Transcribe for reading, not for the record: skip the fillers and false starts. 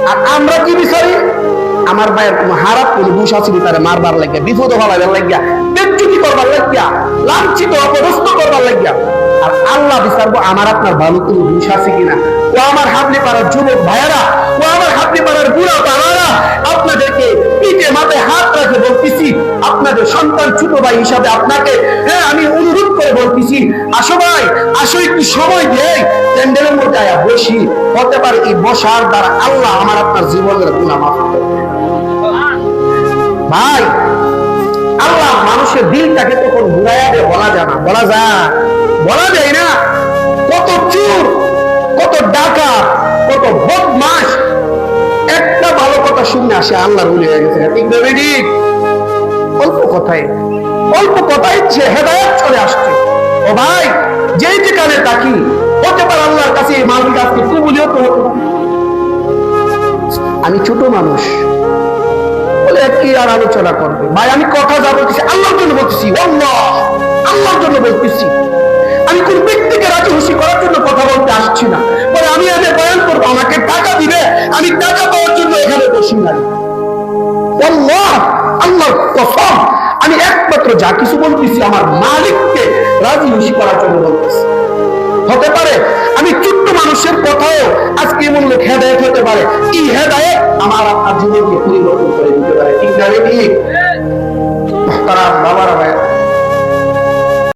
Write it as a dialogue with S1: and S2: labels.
S1: আর আমরা কি বিচারি? আমার ভাইয়ের কোন হারাপ কোন দোষ আছে তারে মারবার লাগিয়া, বিপদ হওয়ার লাগিয়া, বেজ্জতি করবার লাগিয়া, লাঞ্ছিত অপদস্থ করবার লাগিয়া। আর আল্লাহ বিচারবো আমার আপনার ভালো কোনো দোষ আছে কিনা। ও আমার হাবলি পাড়ার যুবক ভাইয়েরা, ও আমার হাবলি পাড়ার বুড়া বাবারা, আপনাদেরকে পিঠে মাথায় হাত রাখে বলতেছি, আপনাদের সন্তান ছোট ভাই হিসাবে আপনাকে হ্যাঁ আমি অনুরোধ করে বলতেছি, আসো ভাই, আসো একটু সময় দেই, প্যান্ডেলের মধ্যে আয়া বসি। হতে পারে এই বসার দ্বারা আল্লাহ আমার আপনার জীবনের গুনাহ মাফ করবে। ভাই, আল্লাহ মানুষের দিলটাকে তখন ঘুরাইয়া দিয়ে বলা যায় না, বলা যায় না। কত চোর, কত ডাকাত, কত বদমাশ একটা ভালো কথা শুনে আসে আল্লাহর ওলি হয়ে গেছে। ঠিক না ঠিক? অল্প কথায় যে হেদায়েত চলে আসছে। ও ভাই, যেই যেখানে তাকি হতে পারে আল্লাহর কাছে এই মালিক আজকে কবুলিও তো হতে পারে। আমি ছোট মানুষ বলে কি আর আলোচনা করবে? ভাই আমি কথা যা বলতেছি আল্লাহর জন্য বলতেছি, আল্লাহর জন্য বলতেছি। আমি কোন ব্যক্তিকে রাজি খুশি করার জন্য কথা বলতে আসছি না। বলে আমি আগে বয়ান করবো, আমাকে টাকা দিবে, আমি টাকা পাওয়ার জন্য এখানে বসি নাই। আল্লাহর কসম, আমি একমাত্র যা কিছু বলতেছি আমার মালিককে রাজি খুশি করার জন্য বলতেছি। হতে পারে আমি ছোট্ট মানুষের কথাও আজকে এমন লোক হেদায়েত হতে পারে, এই হেদায়েত আমার আপনার জীবনকে পরিবর্তন করে দিতে পারে। ঠিক না ঠিক? বাবারা ভাই,